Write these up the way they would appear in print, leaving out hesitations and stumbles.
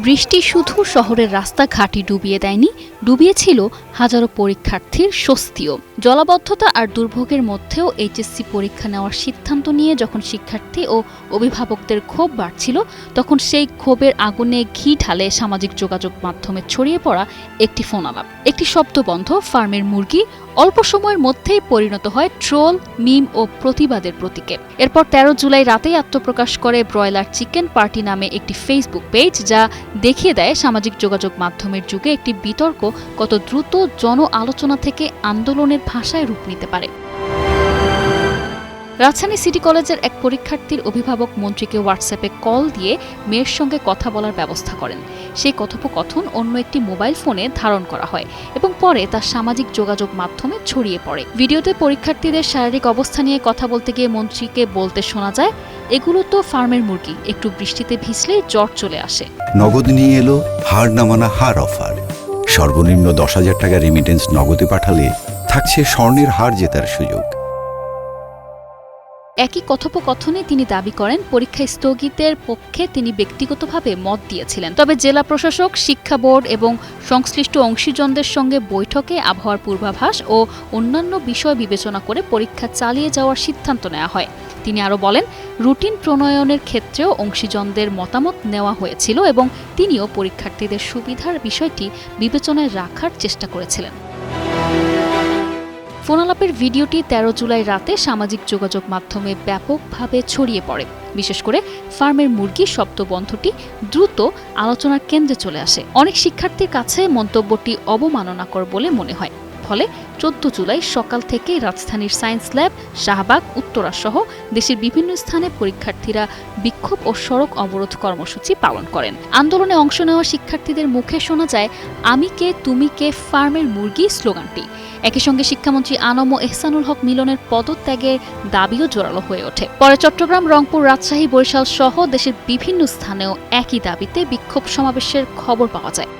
বৃষ্টি শুধু শহরের রাস্তাঘাটই ডুবিয়ে দেয়নি, ডুবিয়েছিল হাজারো পরীক্ষার্থীর স্বস্তিও। জলাবদ্ধতা আর দুর্ভোগের মধ্যেও এইচএসসি পরীক্ষা নেওয়ার সিদ্ধান্ত নিয়ে যখন শিক্ষার্থী ও অভিভাবকদের ক্ষোভ বাড়ছিল, তখন সেই ক্ষোভের আগুনে ঘি ঢালে সামাজিক যোগাযোগ মাধ্যমে ছড়িয়ে পড়া একটি ফোন আলাপ। একটি শব্দবন্ধ ফার্মের মুরগি অল্প সময়ের মধ্যেই পরিণত হয় ট্রোল, মিম ও প্রতিবাদের প্রতীকে। এরপর ১৩ জুলাই রাতেই আত্মপ্রকাশ করে ব্রয়লার চিকেন পার্টি নামে একটি ফেসবুক পেজ, যা দেখিয়ে দেয় সামাজিক যোগাযোগ মাধ্যমের যুগে একটি বিতর্ক কত দ্রুত জন আলোচনা থেকে আন্দোলনের ভাষায় রূপ নিতে পারে। রাজধানী সিটি কলেজের এক পরীক্ষার্থীর অভিভাবক মন্ত্রীকে হোয়াটসঅ্যাপে কল দিয়ে মেয়ের সঙ্গে কথা বলার ব্যবস্থা করেন। সেই কথোপকথন অন্য একটি মোবাইল ফোনে ধারণ করা হয় এবং পরে তা সামাজিক যোগাযোগ মাধ্যমে ছড়িয়ে পড়ে। ভিডিওতে পরীক্ষার্থীদের শারীরিক অবস্থা নিয়ে কথা বলতে গিয়ে মন্ত্রীকে বলতে শোনা যায়, এগুলো তো ফার্মের মুরগি, একটু বৃষ্টিতে ভিজলেই জ্বর চলে আসে। নগদ নিয়ে এলো হার নামানা হার অফার। সর্বনিম্ন 10,000 টাকা রেমিটেন্স নগদে পাঠালে থাকছে স্বর্ণের হার জেতার সুযোগ। একই কথোপকথনে তিনি দাবি করেন, পরীক্ষা স্থগিতের পক্ষে তিনি ব্যক্তিগতভাবে মত দিয়েছিলেন। তবে জেলা প্রশাসক, শিক্ষা বোর্ড এবং সংশ্লিষ্ট অংশীজনদের সঙ্গে বৈঠকে আবহাওয়ার পূর্বাভাস ও অন্যান্য বিষয় বিবেচনা করে পরীক্ষা চালিয়ে যাওয়ার সিদ্ধান্ত নেওয়া হয়। তিনি আরও বলেন, রুটিন প্রণয়নের ক্ষেত্রেও অংশীজনদের মতামত নেওয়া হয়েছিল এবং তিনিও পরীক্ষার্থীদের সুবিধার বিষয়টি বিবেচনায় রাখার চেষ্টা করেছিলেন। ফোন আলাপের ভিডিওটি ১৩ জুলাই রাতে সামাজিক যোগাযোগ মাধ্যমে ব্যাপকভাবে ছড়িয়ে পড়ে। বিশেষ করে ফার্মের মুরগি শব্দবন্ধটি দ্রুত আলোচনার কেন্দ্রে চলে আসে। অনেক শিক্ষার্থীর কাছে মন্তব্যটি অবমাননাকর বলে মনে হয়। ফলে ১৪ জুলাই সকাল থেকে রাজধানীর সায়েন্স ল্যাব, শাহবাগ, উত্তরা সহ দেশের বিভিন্ন স্থানে পরীক্ষার্থীরা বিক্ষোভ ও সড়ক অবরোধ কর্মসূচি পালন করেন। আন্দোলনে অংশ নেওয়া শিক্ষার্থীদের মুখে শোনা যায় আমি কে তুমি কে ফার্মের মুরগি স্লোগানটি। একই সঙ্গে শিক্ষামন্ত্রী আনম ও এহসানুল হক মিলনের পদত্যাগের দাবিও জোরালো হয়ে ওঠে। পরে চট্টগ্রাম, রংপুর, রাজশাহী, বরিশাল সহ দেশের বিভিন্ন স্থানেও একই দাবিতে বিক্ষোভ সমাবেশের খবর পাওয়া যায়।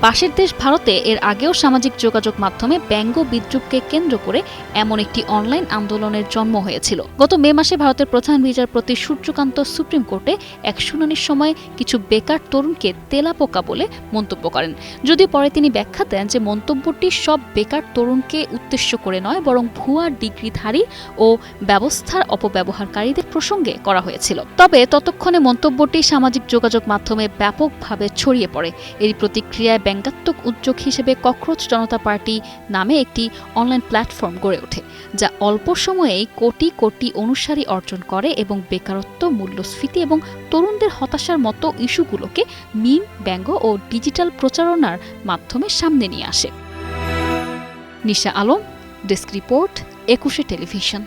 পাশের দেশ ভারতে এর আগেও সামাজিক যোগাযোগ মাধ্যমে ব্যঙ্গ বিদ্রুপকে কেন্দ্র করে এমন একটি অনলাইন আন্দোলনের জন্ম হয়েছিল। গত মে মাসে ভারতের প্রধান বিচারপতি সূর্যকান্ত সুপ্রিম কোর্টে এক শুনানির সময় কিছু বেকার তরুণকে তেলাপোকা বলে মন্তব্য করেন। যদিও পরে তিনি ব্যাখ্যা দেন যে মন্তব্যটি সব বেকার তরুণকে উদ্দেশ্য করে নয়, বরং ভুয়া ডিগ্রিধারী ও ব্যবস্থার অপব্যবহারকারীদের প্রসঙ্গে করা হয়েছিল। তবে ততক্ষণে মন্তব্যটি সামাজিক যোগাযোগ মাধ্যমে ব্যাপকভাবে ছড়িয়ে পড়ে। এর প্রতিক্রিয়ায় ব্যঙ্গাত্মক উদ্যোগ হিসেবে ককরোচ জনতা পার্টি নামে একটি অনলাইন প্ল্যাটফর্ম গড়ে ওঠে, যা অল্প সময়েই কোটি কোটি অনুসারী অর্জন করে এবং বেকারত্ব, মূল্যস্ফীতি এবং তরুণদের হতাশার মতো ইস্যুগুলোকে মিম, ব্যঙ্গ ও ডিজিটাল প্রচারণার মাধ্যমে সামনে নিয়ে আসে। নিশা আলম, ডেস্ক রিপোর্ট, ২১শে টেলিভিশন।